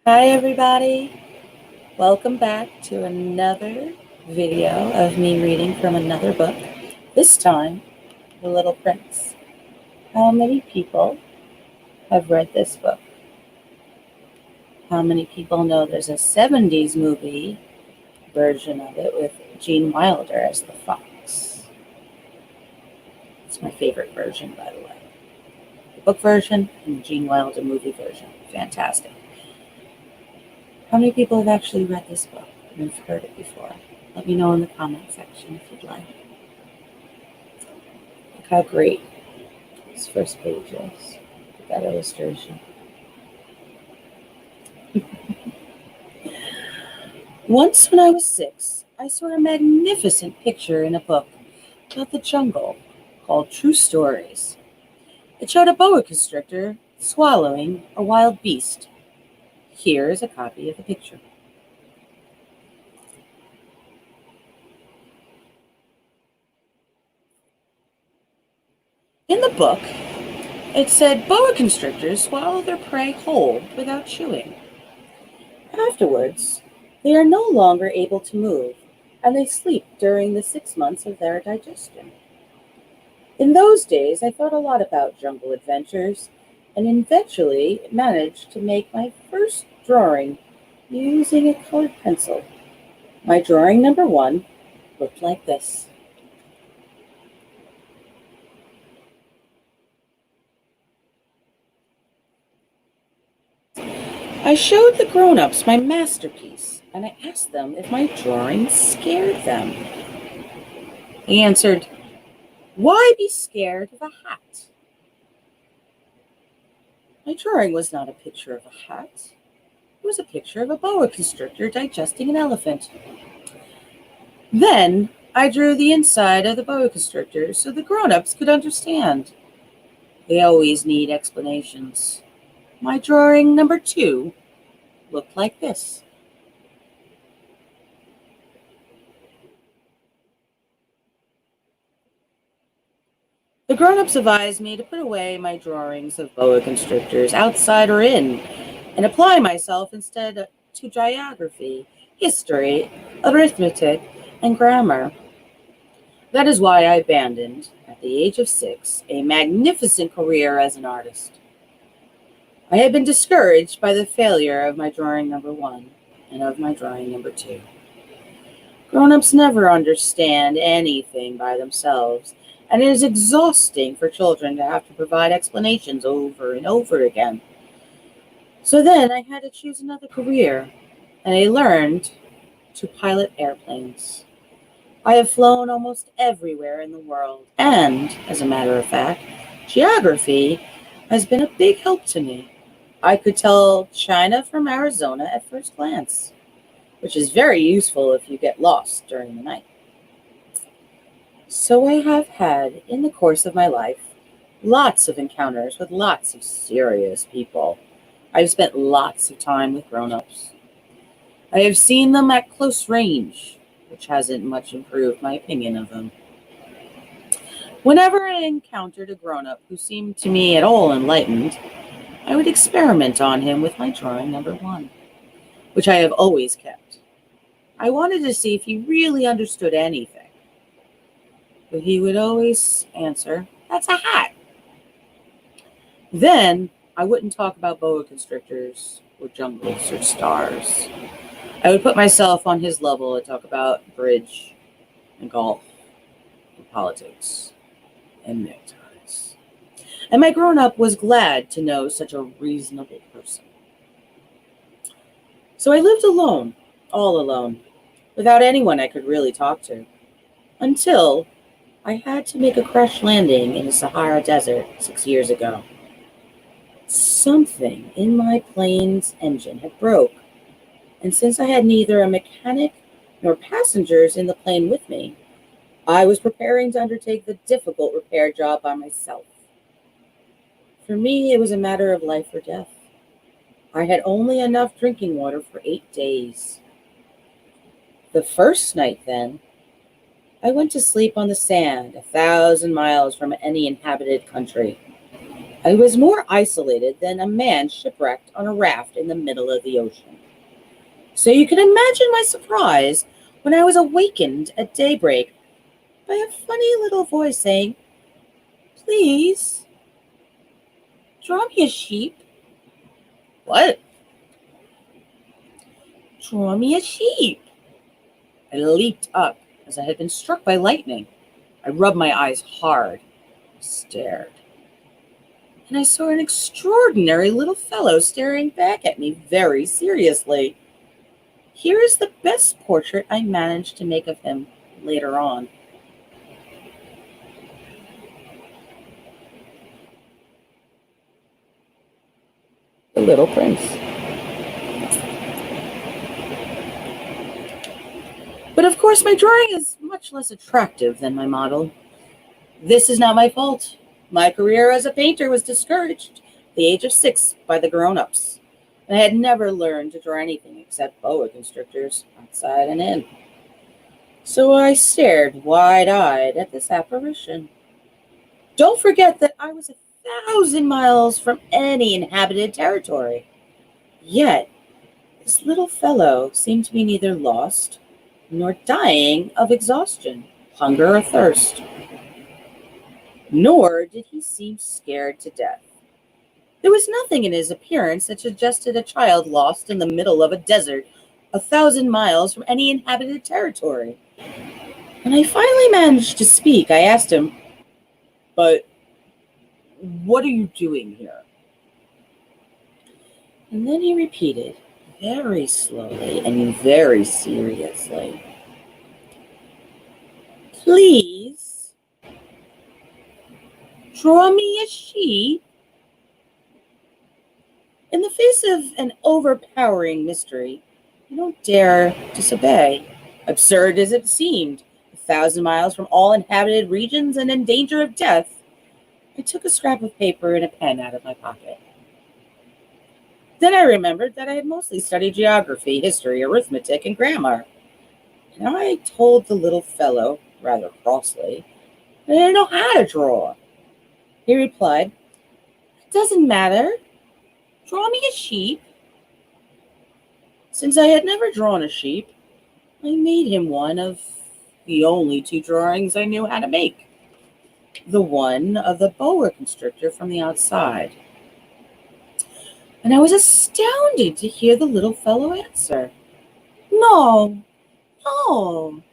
Hi everybody, welcome back to another video of me reading from another book, this time, The Little Prince. How many people have read this book? How many people know there's a 70s movie version of it with Gene Wilder as the fox? It's my favorite version, by the way. The book version and the Gene Wilder movie version, fantastic. How many people have actually read this book and have heard it before? Let me know in the comment section if you'd like. Look how great this first page is. Look at that illustration. Once when I was 6, I saw a magnificent picture in a book about the jungle called True Stories. It showed a boa constrictor swallowing a wild beast. Here is a copy of the picture. In the book, it said boa constrictors swallow their prey whole without chewing. Afterwards, they are no longer able to move, and they sleep during the 6 months of their digestion. In those days, I thought a lot about jungle adventures, and eventually managed to make my first drawing using a colored pencil. My drawing number 1 looked like this. I showed the grown-ups my masterpiece, and I asked them if my drawing scared them. They answered, "Why be scared of a hat?" My drawing was not a picture of a hat. It was a picture of a boa constrictor digesting an elephant. Then I drew the inside of the boa constrictor so the grown-ups could understand. They always need explanations. My drawing number 2 looked like this. The grown-ups advised me to put away my drawings of boa constrictors outside or in, and apply myself instead to geography, history, arithmetic, and grammar. That is why I abandoned, at the age of 6, a magnificent career as an artist. I had been discouraged by the failure of my drawing number 1 and of my drawing number 2. Grown-ups never understand anything by themselves, and it is exhausting for children to have to provide explanations over and over again. So then I had to choose another career, and I learned to pilot airplanes. I have flown almost everywhere in the world, and, as a matter of fact, geography has been a big help to me. I could tell China from Arizona at first glance, which is very useful if you get lost during the night. So I have had, in the course of my life, lots of encounters with lots of serious people. I've spent lots of time with grown-ups. I have seen them at close range, which hasn't much improved my opinion of them. Whenever I encountered a grown-up who seemed to me at all enlightened, I would experiment on him with my drawing number 1, which I have always kept. I wanted to see if he really understood anything. But he would always answer, "That's a hat." Then I wouldn't talk about boa constrictors or jungles or stars. I would put myself on his level and talk about bridge and golf and politics and neckties. And my grown-up was glad to know such a reasonable person. So I lived alone, all alone, without anyone I could really talk to, until I had to make a crash landing in the Sahara Desert 6 years ago. Something in my plane's engine had broke, and since I had neither a mechanic nor passengers in the plane with me, I was preparing to undertake the difficult repair job by myself. For me, it was a matter of life or death. I had only enough drinking water for 8 days. The first night, then, I went to sleep on the sand 1,000 miles from any inhabited country. I was more isolated than a man shipwrecked on a raft in the middle of the ocean. So you can imagine my surprise when I was awakened at daybreak by a funny little voice saying, "Please, draw me a sheep." "What?" "Draw me a sheep." I leaped up as I had been struck by lightning. I rubbed my eyes hard, stared, and I saw an extraordinary little fellow staring back at me very seriously. Here is the best portrait I managed to make of him later on. The Little Prince. But of course, my drawing is much less attractive than my model. This is not my fault. My career as a painter was discouraged at the age of 6 by the grown-ups. I had never learned to draw anything except boa constrictors outside and in. So I stared wide-eyed at this apparition. Don't forget that I was 1,000 miles from any inhabited territory. Yet, this little fellow seemed to be neither lost nor dying of exhaustion, hunger, or thirst. Nor did he seem scared to death. There was nothing in his appearance that suggested a child lost in the middle of a desert 1,000 miles from any inhabited territory. When I finally managed to speak, I asked him, "But what are you doing here?" And then he repeated, very slowly and very seriously, "Please, draw me a sheep." In the face of an overpowering mystery, you don't dare disobey. Absurd as it seemed, 1,000 miles from all inhabited regions and in danger of death, I took a scrap of paper and a pen out of my pocket. Then I remembered that I had mostly studied geography, history, arithmetic, and grammar. And I told the little fellow, rather crossly, that I didn't know how to draw. He replied, "It doesn't matter. Draw me a sheep." Since I had never drawn a sheep, I made him one of the only 2 drawings I knew how to make. The one of the boa constrictor from the outside. And I was astounded to hear the little fellow answer, "No, no,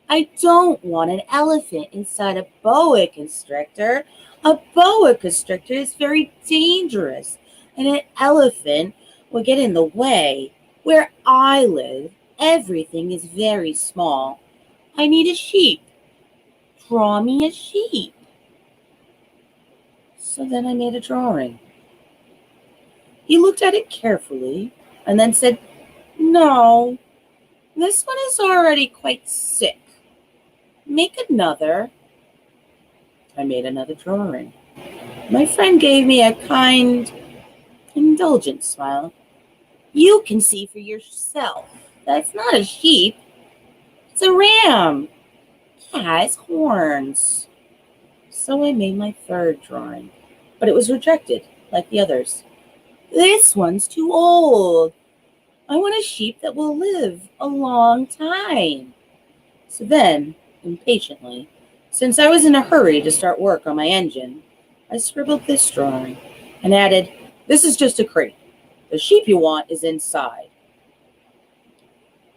I don't want an elephant inside a boa constrictor. A boa constrictor is very dangerous, and an elephant will get in the way. Where I live, everything is very small. I need a sheep. Draw me a sheep." So then I made a drawing. He looked at it carefully and then said, "No, this one is already quite sick. Make another." I made another drawing. My friend gave me a kind, indulgent smile. "You can see for yourself. That's not a sheep. It's a ram. It has horns." So I made my 3rd drawing, but it was rejected, like the others. "This one's too old. I want a sheep that will live a long time." So then, impatiently, since I was in a hurry to start work on my engine, I scribbled this drawing and added, "This is just a crate. The sheep you want is inside."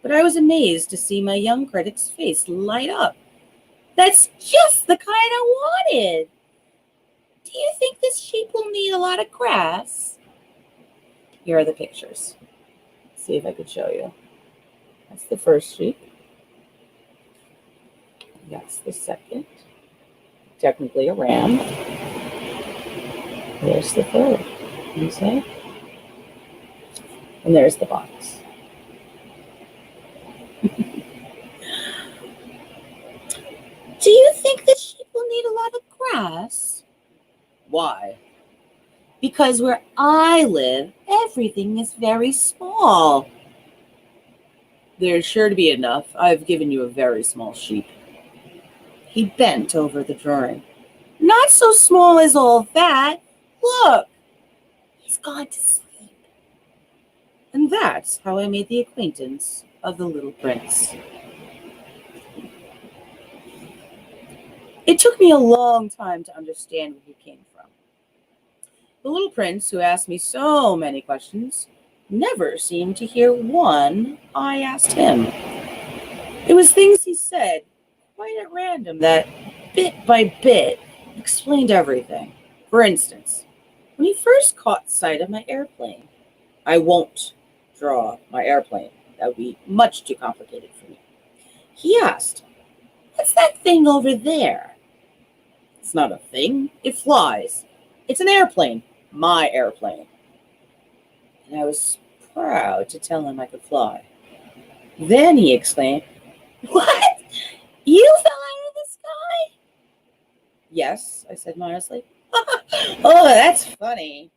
But I was amazed to see my young critic's face light up. "That's just the kind I wanted. Do you think this sheep will need a lot of grass?" Here are the pictures. Let's see if I could show you. That's the first sheep. That's the second. Technically a ram. There's the 3rd. You see? And there's the box. "Do you think the sheep will need a lot of grass?" "Why?" "Because where I live, everything is very small." "There's sure to be enough. I've given you a very small sheep." He bent over the drawing. "Not so small as all that. Look, he's gone to sleep. And that's how I made the acquaintance of the little prince. It took me a long time to understand where he came from. The little prince, who asked me so many questions, never seemed to hear one I asked him. It was things he said, quite at random, that, bit by bit, explained everything. For instance, when he first caught sight of my airplane, I won't draw my airplane. That would be much too complicated for me. He asked, "What's that thing over there?" "It's not a thing. It flies. It's an airplane. My airplane." And I was proud to tell him I could fly. Then he exclaimed, "What? You fell out of the sky?" "Yes," I said modestly. "Oh, that's funny."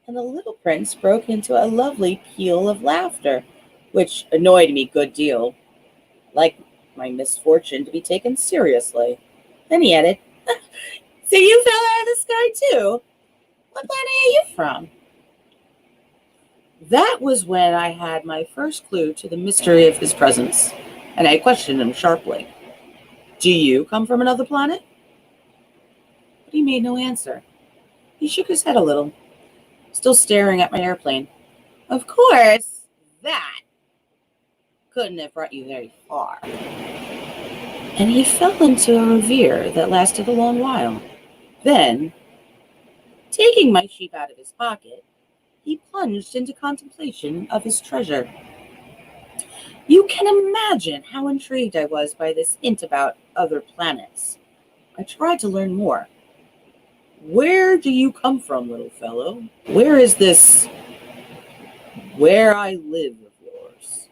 And the little prince broke into a lovely peal of laughter, which annoyed me a good deal, like my misfortune to be taken seriously. Then he added, "So you fell out of the sky too? What planet are you from?" That was when I had my first clue to the mystery of his presence, and I questioned him sharply. "Do you come from another planet?" But he made no answer. He shook his head a little, still staring at my airplane. "Of course, that couldn't have brought you very far." And he fell into a reverie that lasted a long while. Then, taking my sheep out of his pocket, he plunged into contemplation of his treasure. You can imagine how intrigued I was by this hint about other planets. I tried to learn more. "Where do you come from, little fellow? Where is this where I live of yours?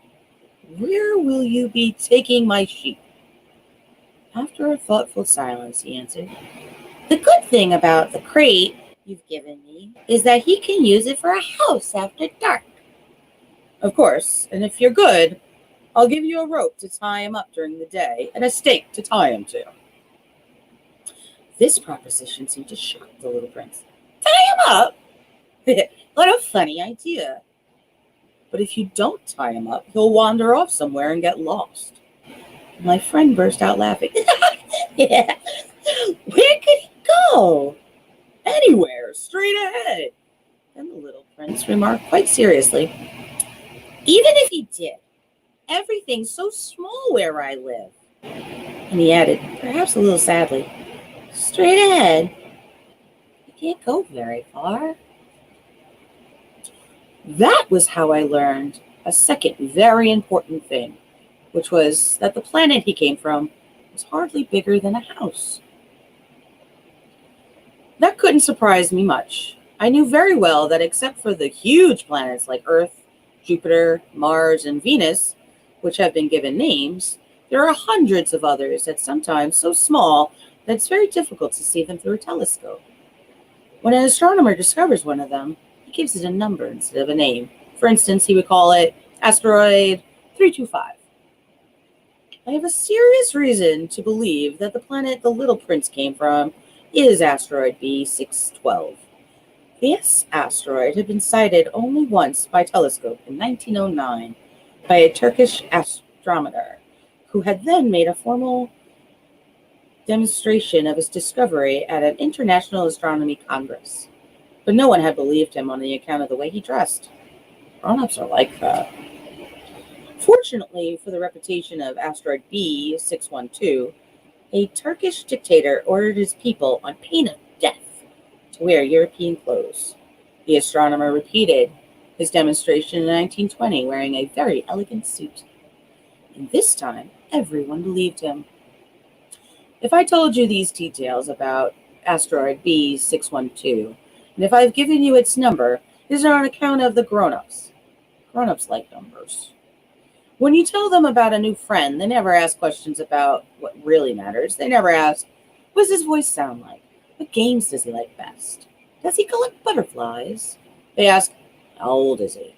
Where will you be taking my sheep?" After a thoughtful silence, he answered, "The good thing about the crate you've given me is that he can use it for a house after dark." "Of course, and if you're good, I'll give you a rope to tie him up during the day and a stake to tie him to." This proposition seemed to shock the little prince. "Tie him up? What a funny idea. But if you don't tie him up, he'll wander off somewhere and get lost." My friend burst out laughing. "Yeah. Where could he go?" "Anywhere, straight ahead." Then the little prince remarked quite seriously, "Even if he did, everything's so small where I live." And he added, perhaps a little sadly, "Straight ahead, you can't go very far." That was how I learned a second very important thing, which was that the planet he came from was hardly bigger than a house. That couldn't surprise me much. I knew very well that except for the huge planets like Earth, Jupiter, Mars, and Venus, which have been given names, there are hundreds of others that sometimes so small that it's very difficult to see them through a telescope. When an astronomer discovers one of them, he gives it a number instead of a name. For instance, he would call it asteroid 325. I have a serious reason to believe that the planet the little prince came from is asteroid B612. This asteroid had been sighted only once by telescope in 1909 by a Turkish astronomer, who had then made a formal demonstration of his discovery at an international astronomy congress. But no one had believed him on the account of the way he dressed. Grown-ups are like that. Fortunately for the reputation of asteroid B612, a Turkish dictator ordered his people, on pain of death, to wear European clothes. The astronomer repeated his demonstration in 1920 wearing a very elegant suit. And this time, everyone believed him. If I told you these details about asteroid B612, and if I've given you its number, it is on account of the grown-ups. Grown-ups like numbers. When you tell them about a new friend, they never ask questions about what really matters. They never ask, what does his voice sound like? What games does he like best? Does he collect butterflies? They ask, how old is he?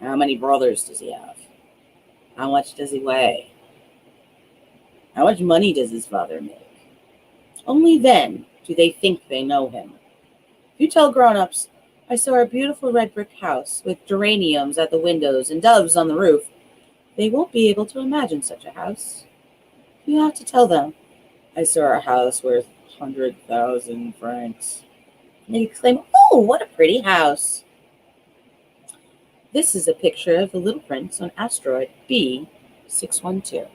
How many brothers does he have? How much does he weigh? How much money does his father make? Only then do they think they know him? If you tell grown-ups, I saw a beautiful red brick house with geraniums at the windows and doves on the roof, they won't be able to imagine such a house. You have to tell them, I saw a house worth 100,000 francs. And they exclaim, oh, what a pretty house. This is a picture of the little prince on asteroid B612.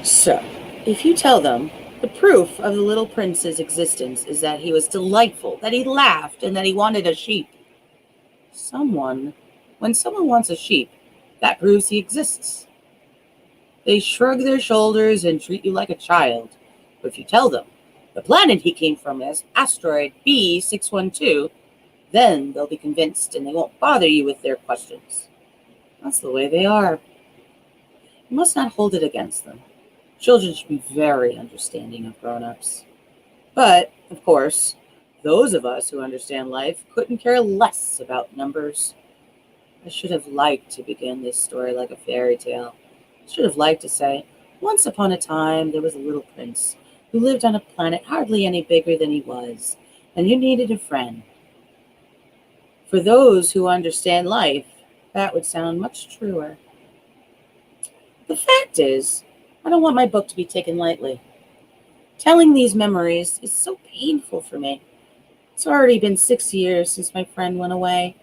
So, if you tell them the proof of the little prince's existence is that he was delightful, that he laughed, and that he wanted a sheep, when someone wants a sheep, that proves he exists. They shrug their shoulders and treat you like a child. But if you tell them the planet he came from is asteroid B612, then they'll be convinced and they won't bother you with their questions. That's the way they are. You must not hold it against them. Children should be very understanding of grown-ups. But, of course, those of us who understand life couldn't care less about numbers. I should have liked to begin this story like a fairy tale. I should have liked to say, once upon a time there was a little prince who lived on a planet hardly any bigger than he was, and who needed a friend. For those who understand life, that would sound much truer. The fact is, I don't want my book to be taken lightly. Telling these memories is so painful for me. It's already been 6 years since my friend went away,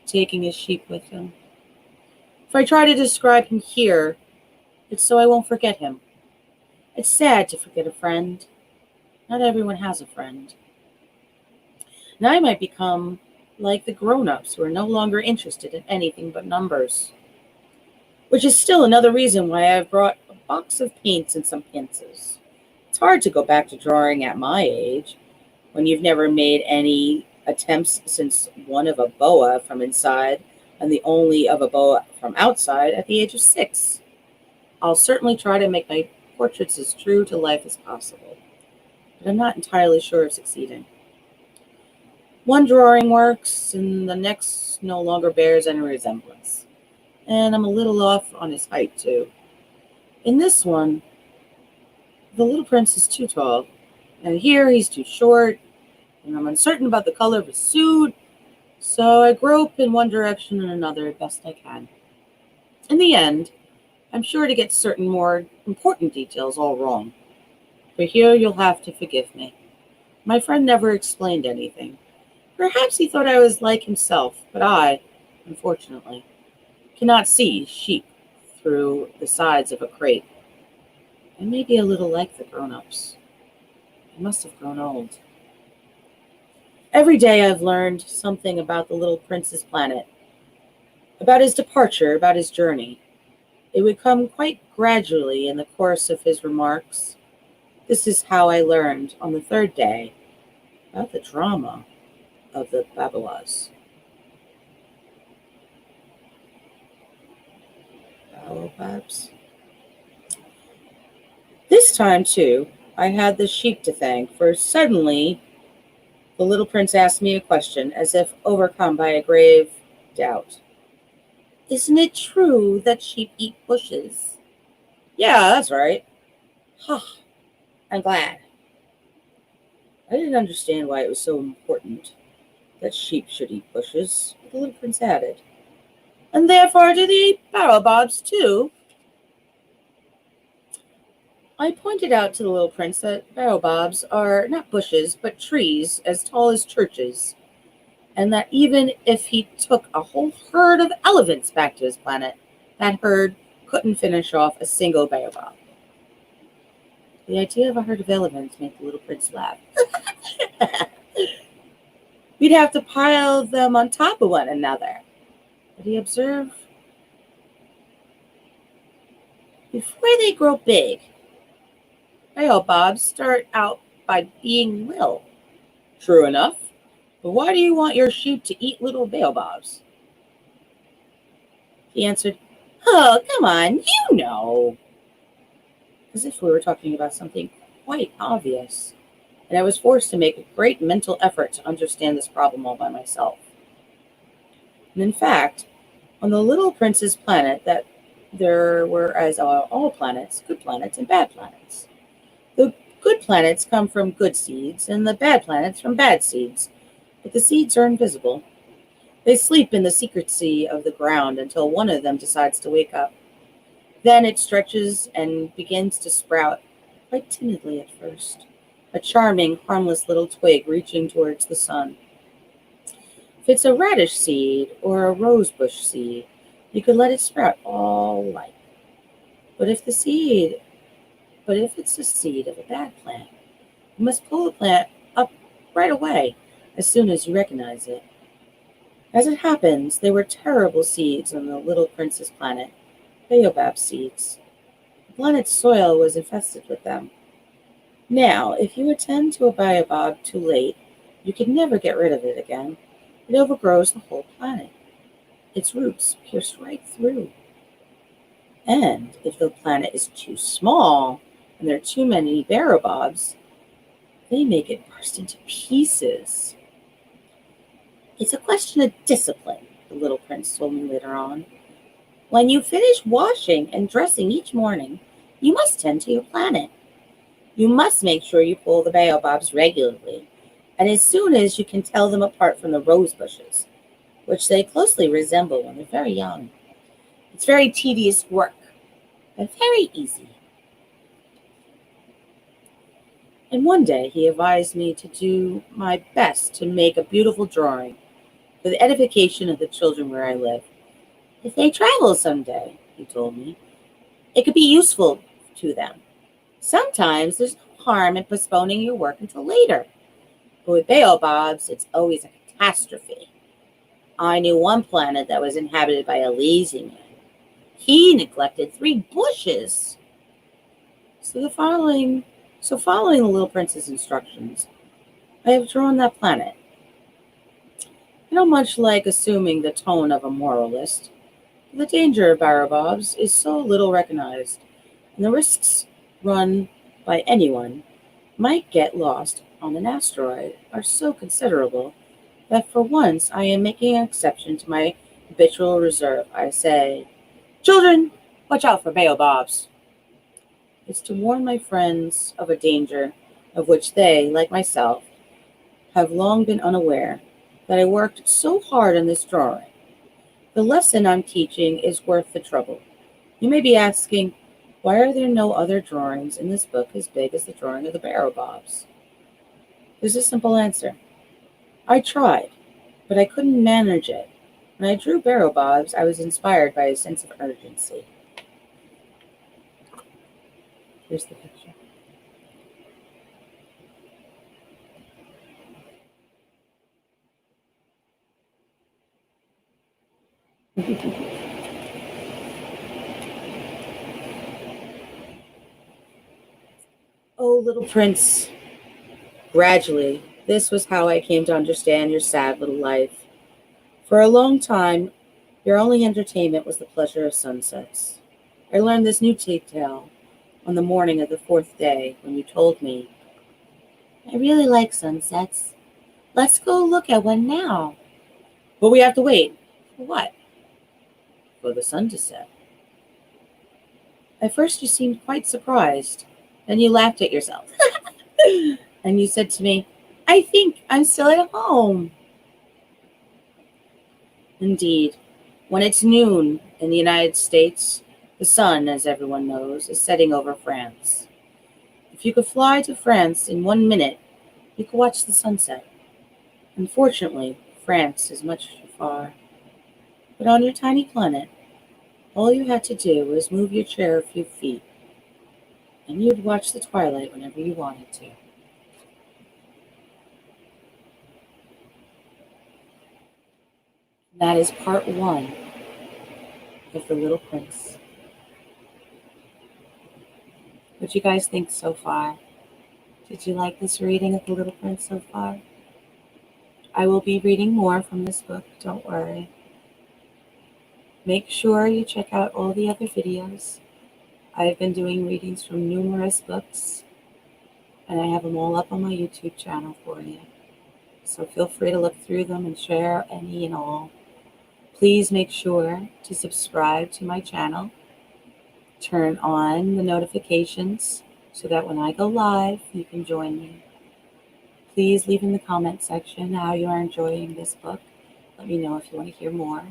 taking his sheep with him. If I try to describe him here, it's so I won't forget him. It's sad to forget a friend. Not everyone has a friend. And I might become like the grown-ups who are no longer interested in anything but numbers. Which is still another reason why I've brought a box of paints and some pencils. It's hard to go back to drawing at my age, when you've never made any attempts since one of a boa from inside and the only of a boa from outside at the age of 6. I'll certainly try to make my portraits as true to life as possible, but I'm not entirely sure of succeeding. One drawing works, and the next no longer bears any resemblance. And I'm a little off on his height, too. In this one, the little prince is too tall, and here he's too short, and I'm uncertain about the color of his suit, so I grope in one direction and another best I can. In the end, I'm sure to get certain more important details all wrong. For here you'll have to forgive me. My friend never explained anything. Perhaps he thought I was like himself, but I, unfortunately, cannot see sheep through the sides of a crate. I may be a little like the grown-ups. I must have grown old. Every day I've learned something about the little prince's planet, about his departure, about his journey. It would come quite gradually in the course of his remarks. This is how I learned on the third day about the drama of the Babawas. Baobabs. This time, too, I had the sheep to thank, for suddenly the little prince asked me a question, as if overcome by a grave doubt. Isn't it true that sheep eat bushes? Yeah, that's right. Huh, I'm glad. I didn't understand why it was so important that sheep should eat bushes, but the little prince added. And therefore do the baobabs too. I pointed out to the little prince that baobabs are not bushes, but trees as tall as churches, and that even if he took a whole herd of elephants back to his planet, that herd couldn't finish off a single baobab. The idea of a herd of elephants made the little prince laugh. We'd have to pile them on top of one another. But he observed, before they grow big, baobabs start out by being little. True enough. But why do you want your sheep to eat little baobabs? He answered, oh, come on, you know. As if we were talking about something quite obvious. and I was forced to make a great mental effort to understand this problem all by myself. And in fact, on the little prince's planet, that there were, as all planets, good planets and bad planets. The good planets come from good seeds, and the bad planets from bad seeds, but the seeds are invisible. They sleep in the secrecy of the ground until one of them decides to wake up. Then it stretches and begins to sprout, quite timidly at first, a charming, harmless little twig reaching towards the sun. If it's a radish seed or a rosebush seed, you could let it sprout all light. But if the seed, but if it's the seed of a bad plant, you must pull the plant up right away as soon as you recognize it. As it happens, there were terrible seeds on the little prince's planet, baobab seeds. The planet's soil was infested with them. Now, if you attend to a baobab too late, you can never get rid of it again. It overgrows the whole planet. Its roots pierce right through. And if the planet is too small and there are too many baobabs, they make it burst into pieces. It's a question of discipline, the little prince told me later on. When you finish washing and dressing each morning, you must tend to your planet. You must make sure you pull the baobabs regularly, and as soon as you can tell them apart from the rose bushes, which they closely resemble when they're very young. It's very tedious work, but very easy. And one day he advised me to do my best to make a beautiful drawing for the edification of the children where I live. If they travel someday, he told me, it could be useful to them. Sometimes there's no harm in postponing your work until later. But with baobabs, it's always a catastrophe. I knew one planet that was inhabited by a lazy man. He neglected 3 bushes. Following the little prince's instructions, I have drawn that planet. Much like assuming the tone of a moralist, the danger of baobabs is so little recognized, and the risks run by anyone might get lost on an asteroid are so considerable that for once I am making an exception to my habitual reserve. I say, children, watch out for baobabs. It's to warn my friends of a danger of which they, like myself, have long been unaware, that I worked so hard on this drawing. The lesson I'm teaching is worth the trouble. You may be asking, why are there no other drawings in this book as big as the drawing of the baobabs? There's a simple answer. I tried, but I couldn't manage it. When I drew baobabs, I was inspired by a sense of urgency. Here's the picture. Oh, little prince, gradually, this was how I came to understand your sad little life. For a long time, your only entertainment was the pleasure of sunsets. I learned this new detail on the morning of the 4th day when you told me, I really like sunsets. Let's go look at one now. But we have to wait. For what? For the sun to set. At first you seemed quite surprised. Then you laughed at yourself. And you said to me, I think I'm still at home. Indeed, when it's noon in the United States, the sun, as everyone knows, is setting over France. If you could fly to France in 1 minute, you could watch the sunset. Unfortunately, France is much too far. But on your tiny planet, all you had to do was move your chair a few feet, and you'd watch the twilight whenever you wanted to. That is part 1 of The Little Prince. What do you guys think so far? Did you like this reading of The Little Prince so far? I will be reading more from this book, don't worry. Make sure you check out all the other videos. I've been doing readings from numerous books. and I have them all up on my YouTube channel for you. So feel free to look through them and share any and all. Please make sure to subscribe to my channel. Turn on the notifications so that when I go live, you can join me. Please leave in the comment section how you are enjoying this book. Let me know if you want to hear more.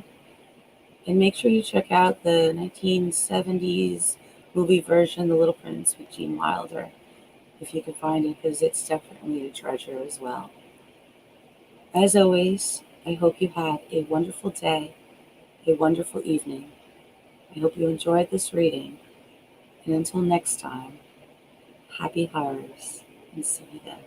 And make sure you check out the 1970s movie version, The Little Prince with Gene Wilder, if you can find it, because it's definitely a treasure as well. As always, I hope you had a wonderful day, a wonderful evening. I hope you enjoyed this reading. And until next time, happy horrors, and see you then.